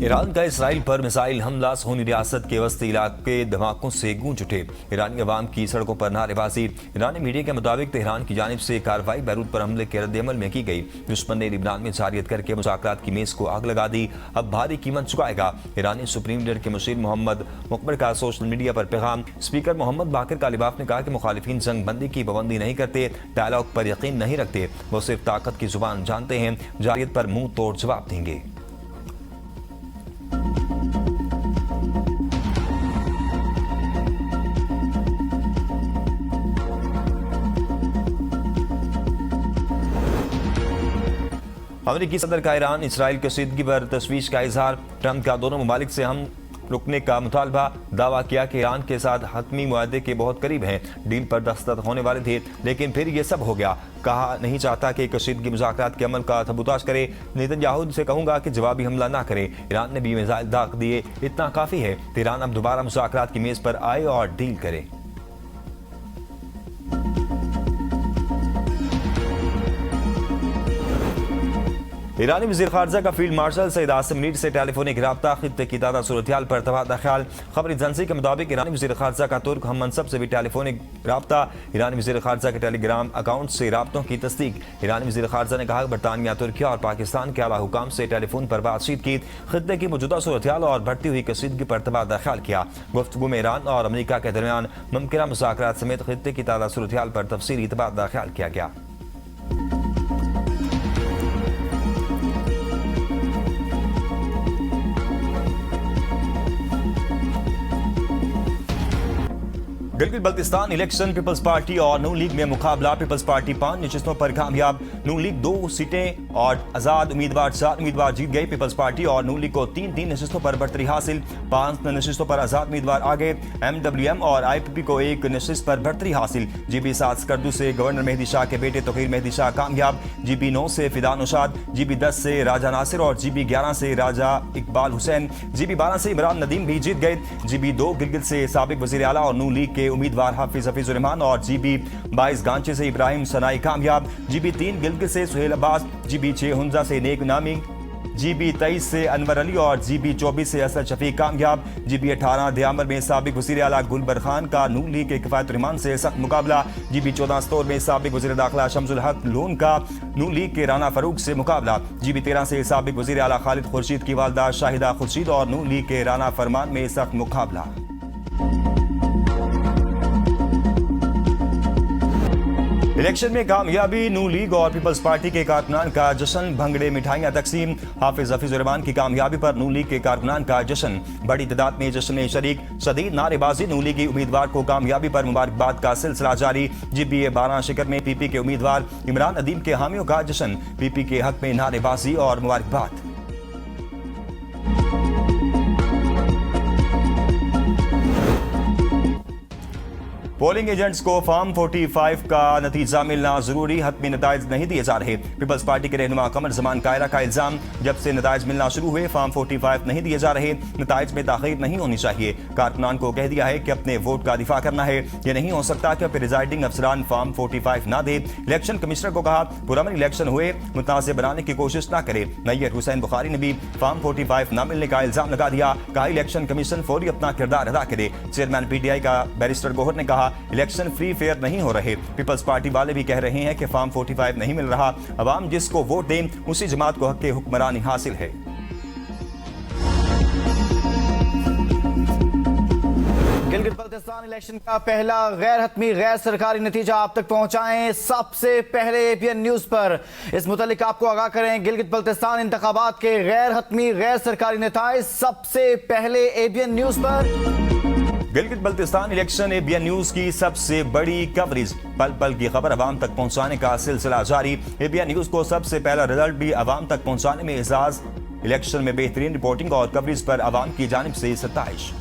Iran का Israel पर missile हमला सोनी रियासत के वस्ती इलाके धमाकों से गूंज उठे। ईरानी अवाम की सड़कों पर नारेबाजी। ईरानी मीडिया के मुताबिक तेहरान की जानिब से कार्रवाई बैरूत पर हमले के रद्द-ए-अमल में की गई। दुश्मन ने लिबनान में जारियत करके मुज़ाकरात की मेज को आग लगा दी, अब भारी कीमत चुकाएगा। ईरानी सुप्रीम लीडर के मुशीर मोहम्मद मुकबर का सोशल मीडिया पर पैगाम। स्पीकर मोहम्मद बाकिर कालिबाफ ने कहा कि मुखालिफिन जंग बंदी की पाबंदी नहीं करते, डायलॉग पर यकीन नहीं रखते, वो सिर्फ ताकत की जुबान जानते हैं, जारियत पर मुंह तोड़ जवाब देंगे। अमेरिकी सदर का ईरान इसराइल कशीदगी पर तशवीश का इजहार। ट्रंप का दोनों ममालिक से हम रुकने का मुतालबा। दावा किया कि ईरान के साथ हतमी मुआहदे के बहुत करीब हैं, डील पर दस्तखत होने वाले थे, लेकिन फिर ये सब हो गया। कहा नहीं चाहता कि कशीदगी मुज़ाकरात के अमल का सबूताज करे। नेतन्याहू से कहूंगा कि जवाबी हमला ना करे। ईरान ने भी मिसाइल दाग दिए, इतना काफी है। ईरान अब दोबारा मुज़ाकरात की मेज पर आए और डील करे। ईरानी वज़ीर ख़ारजा का फील्ड मार्शल सईद आसिम नीर से टेलीफोनिक रब्ता, खित्ते की ताज़ा सूरत-ए-हाल पर तबादला ख्याल। खबर एजेंसी के मुताबिक ईरानी वज़ीर ख़ारजा का तुर्क हम मनसब से भी टेलीफोनिक रब्ता। ईरानी वज़ीर ख़ारजा के टेलीग्राम अकाउंट से राब्तों की तस्दीक। ईरानी वज़ीर ख़ारजा ने कहा कि बरतानिया, तुर्की और पाकिस्तान के आला हुकाम से टेलीफोन पर बातचीत की, खित्ते की मौजूदा सूरत-ए-हाल और बढ़ती हुई कशीदगी पर तबादला ख्याल किया। गुफ्तगू में ईरान और अमरीका के दरमियान मुमकिन मुज़ाकरात समेत खित्ते की ताज़ा सूरत-ए-हाल पर तफसीली तबादला ख्याल किया गया। गिलगित बल्तिस्तान इलेक्शन, पीपल्स पार्टी और नून लीग में मुकाबला। पीपल्स पार्टी 5 नशिस्तों पर कामयाब, नून लीग 2 सीटें और आजाद उम्मीदवार 4 उम्मीदवार जीत गए। पीपल्स पार्टी और नून लीग को 3-3 नशिस्तों पर बढ़तरी हासिल, 5 नशिस्तों पर आजाद उम्मीदवार आगे। MWM और IPP को 1 नशिस्त पर बढ़तरी हासिल। GB 7 स्कर्दू से गवर्नर मेहदी शाह के बेटे तौकीर मेहदी शाह कामयाब। GB 9 से फिदा नौशाद, GB 10 से राजा नासिर और GB 11 से राजा इकबाल हुसैन, GB 12 से इमरान नदीम भी जीत गए। GB 2 गिलगित से साबिक वज़ीर आला और नून लीग के उम्मीदवार हफीजुर रहमान और GB 22 गांचे से इब्राहिम सनाई कामयाब। GB 3 गिलगित से सुहेल अब्बास, GB 6 हुंजा से नेक नामी, GB 23 से अनवर अली और GB 24 से असद शफीक कामयाब। GB 18 दियामर में साबिक वज़ीर आला गुलबर खान का नून लीग के किफायत रहमान से सख्त मुकाबला। GB 14 स्तोर में साबिक वज़ीर दाखिला शम्सुल हक लून का नून लीग के राना फरूक से मुकाबला। GB 13 से साबिक वज़ीर आला खालिद खुर्शीद की वालदा शाहिदा खुर्शीद और नून लीग के राना फरमान में सख्त मुकाबला। इलेक्शन में कामयाबी, नून लीग और पीपल्स पार्टी के कारकुनान का जश्न, भंगड़े मिठाइयां तकसीम। हफीजुर रहमान की कामयाबी पर नून लीग के कारकुनान का जश्न, बड़ी तादाद में जश्न में शरीक, शदीद नारेबाजी। नून लीगी उम्मीदवार को कामयाबी पर मुबारकबाद का सिलसिला जारी। GB 12 शिकर में PP के उम्मीदवार इमरान नदीम के हामियों का जश्न, PP के हक में नारेबाजी और मुबारकबाद। पोलिंग एजेंट्स को फॉर्म 45 का नतीजा मिलना जरूरी, हतमी नताइज नहीं दिए जा रहे। पीपल्स पार्टी के रहनुमा कमर जमान कायरा का इल्जाम, जब से नताइज मिलना शुरू हुए फॉर्म 45 नहीं दिए जा रहे, नताइज में ताखीर नहीं होनी चाहिए। कारकुनान को कह दिया है कि अपने वोट का दिफा करना है, यह नहीं हो सकता कि प्रिजाइडिंग अफसरान फॉर्म 45 ना दे। इलेक्शन कमिश्नर को कहा पुरअमन इलेक्शन हुए, मुतनाज़ बनाने की कोशिश ना करे। नैयर हुसैन बुखारी ने भी फॉर्म 45 न मिलने का इल्जाम लगा दिया, कहा इलेक्शन कमीशन फौरी अपना किरदार अदा करे। चेयरमैन PTI का बैरिस्टर गोहर ने कहा इलेक्शन फ्री फेयर नहीं हो रहे। पीपल्स पार्टी वाले भी कह रहे हैं कि फॉर्म 45 नहीं मिल रहा, अवाम जिसको वोट दें उसी जमात को हक हुक्मरानी हासिल है। गिलगित बल्तिस्तान इलेक्शन का पहला गैर हतमी गैर सरकारी नतीजा आप तक पहुंचाएं सबसे पहले ABN न्यूज पर। इस मुतालिक आपको आगाह करें गिलगित बल्तिस्तान इंतखाबात के गैर हतमी गैर सरकारी नताइज सबसे पहले ABN न्यूज पर। Gilgit Baltistan election ABN news की सबसे बड़ी कवरेज, पल पल की खबर अवाम तक पहुंचाने का सिलसिला जारी। ABN न्यूज को सबसे पहला रिजल्ट भी अवाम तक पहुंचाने में एजाज। इलेक्शन में बेहतरीन रिपोर्टिंग और कवरेज पर अवाम की जानिब से सताइश।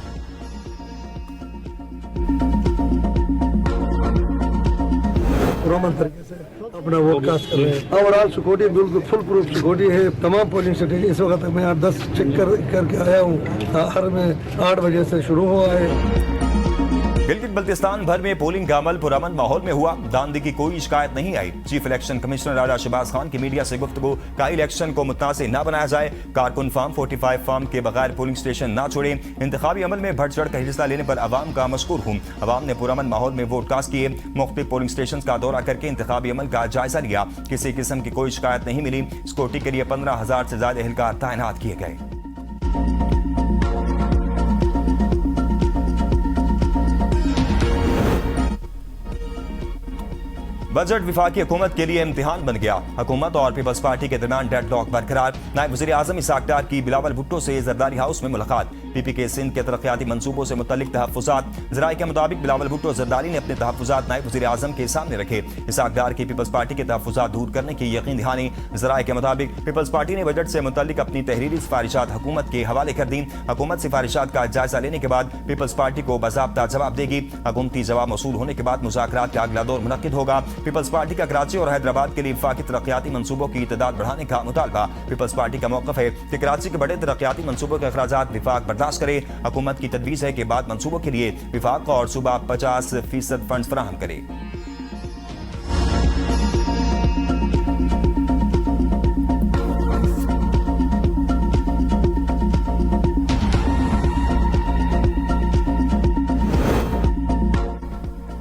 तरीके से अपना वोट कास्ट कर रहे हैं। ओवरऑल सिक्योरिटी बिल्कुल फुल प्रूफ सिक्योरिटी है तमाम पोलिंग स्टेशन। इस वक्त मैं 10 चेक करके आया हूँ। हर में 8 बजे से शुरू हुआ है। गिलगित बल्तिस्तान भर में पोलिंग का अमल पुरअमन माहौल में हुआ। दांदी की कोई शिकायत नहीं आई। चीफ इलेक्शन कमिश्नर राजा शहबाज खान की मीडिया से गुफ्तगू का इलेक्शन को मुतनाज़ न बनाया जाए, कारकुन फार्म 45 फार्म के बगैर पोलिंग स्टेशन न छोड़े, इंतखाबी अमल में बढ़ चढ़ कर हिस्सा लेने पर अवाम का मशकूर हूँ। अवाम ने पुरअमन माहौल में वोट कास्ट किए, मुख्तलिफ पोलिंग स्टेशन का दौरा करके इंतखाबी अमल का जायजा लिया। किसी किस्म की कोई शिकायत नहीं मिली। सिक्योरिटी के लिए 15,000 से ज्यादा एहलकार तैनात किए गए। बजट विफाकी हुकूमत के लिए इम्तिहान बन गया। हुकूमत और पीपल्स पार्टी के दरमियान डेडलॉक बरकरार। नायब वज़ीर आज़म इसाक डार की बिलावल भुट्टो से जरदारी हाउस में मुलाकात। पीपीके सिंध के तरक्याती मंसूबों से मुतल्लिक तहफ़्फ़ुज़ात। ज़राए के मुताबिक बिलावल भुट्टो जरदारी ने अपने तहफ़्फ़ुज़ात नायब वज़ीर आज़म के सामने रखे। इसाक डार की पीपल्स पार्टी के तहफ़्फ़ुज़ात दूर करने की यकीन दहानी। ज़राए के मुताबिक पीपल्स पार्टी ने बजट से मुतल्लिक अपनी तहरीरी सिफारिशात हुकूमत के हवाले कर दी। हुकूमत सिफारिशात का जायजा लेने के बाद पीपल्स पार्टी को बाज़ाब्ता जवाब देगी। हुकूमती जवाब मौसूल होने के बाद मुज़ाकरात का अगला दौर मुनक्किद होगा। पीपल्स पार्टी का कराची और हैदराबाद के लिए वफाकी तरक्याती मंसूबों की तादाद बढ़ाने का मुतालबा। पीपल्स पार्टी का मौक़िफ़ है कि कराची के बड़े तरक्याती मंसूबों के अखराजात विफाक बर्दाश्त करे। हुकूमत की तजवीज़ है कि बाद मंसूबों के लिए विफाक और सूबा 50% फंड फराहम करे।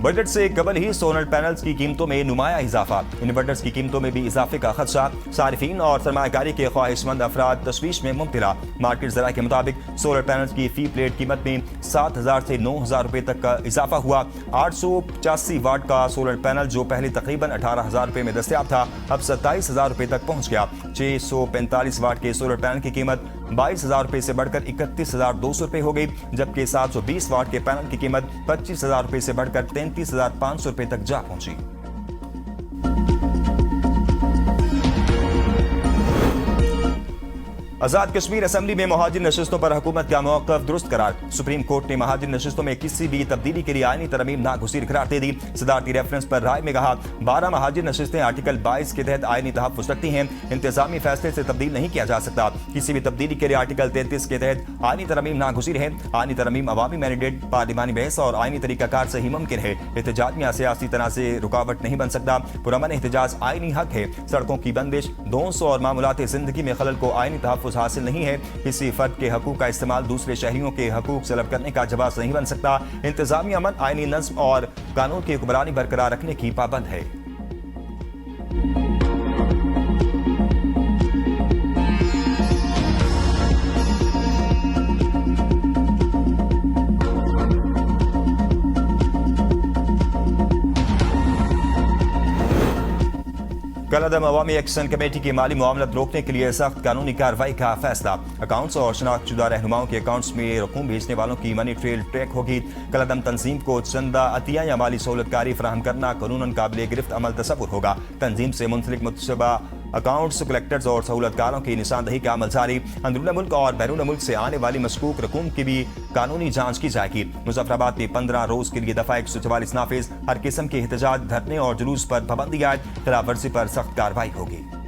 बजट से कबल ही सोलर पैनल्स की कीमतों में नुमाया इजाफा। इन्वर्टर्स की कीमतों में भी इजाफे का खदशा। सारिफीन और सरमायाकारी के ख्वाहिशमंद अफराद तशवीश में मुब्तला। मार्केट ज़रा के मुताबिक सोलर पैनल्स की फी प्लेट कीमत में 7,000 से 9,000 रुपये तक का इजाफा हुआ। 885 वाट का सोलर पैनल जो पहले तकरीबन 18,000 रुपये में दस्तियाब था, अब 27,000 रुपये तक पहुँच गया। 645 वाट के सोलर पैनल की कीमत 22,000 रुपये से बढ़कर 31,200 रुपये हो गई, जबकि 720 वाट के पैनल की कीमत 25,000 रुपये से बढ़कर 33,500 रुपये तक जा पहुंची। आजाद कश्मीर असेंबली में महाजिर नशिस्तों पर हुकूमत का मौक़िफ़ दुरुस्त करार। सुप्रीम कोर्ट ने महाजिर नशिस्तों में किसी भी तब्दीली के लिए आईनी तरमीम नागुज़ीर करार दे दी। सदारती रेफरेंस पर राय में कहा 12 महाजिर नशिस्तें आर्टिकल 22 के तहत आईनी तहफ़्फ़ुज़ रखती हैं। इंतज़ामी फैसले से तब्दील नहीं किया जा सकता। किसी भी तब्दीली के लिए आर्टिकल 33 के तहत आईनी तरमीम नागुज़ीर है। आईनी तरमीम अवामी मैंडेट, पार्लिमानी बहस और आईनी तरीक़ाकार से ही मुमकिन है। एहतजाज में सियासी तना से रुकावट नहीं बन सकता। पुरअमन एहतजाज आईनी हक है। सड़कों की बंदिश, दोंस और मामूलाती ज़िंदगी में खलल को आईनी तहफ़्फ़ुज़ हासिल नहीं है। किसी फर्द के हकूक का इस्तेमाल दूसरे शहरियों के हकूक सलब करने का जवाब नहीं बन सकता। इंतजामी अमन आईनी नज़्म और कानून की हुक्मरानी बरकरार रखने की पाबंद है। कलअदम अवामी एक्शन कमेटी की माली मामलत रोकने के लिए सख्त कानूनी कार्रवाई का फैसला। अकाउंट्स और शनाख्तशुदा रहनुमाओं के अकाउंट्स में रकूम भेजने वालों की मनी ट्रेल ट्रैक होगी। कलअदम तंजीम को चंदा, अतिया या माली सहूलतकारी फराहम करना कानूनन काबिल गिरफ्त अमल तसव्वुर होगा। तंजीम से मुंसलिक मुतशबा अकाउंट्स, कलेक्टर्स और सहूलतकारों की निशानदही का अमल जारी। अंदरूनी मुल्क और बैरून मुल्क से आने वाली मशकूक रकूम की भी कानूनी जांच की जाएगी। मुजफ्फराबाद में 15 रोज के लिए दफा 144 नाफिज। हर किस्म के एहतजाज, धरने और जुलूस पर पाबंदी आयद। खिलाफ वर्जी पर सख्त कार्रवाई होगी।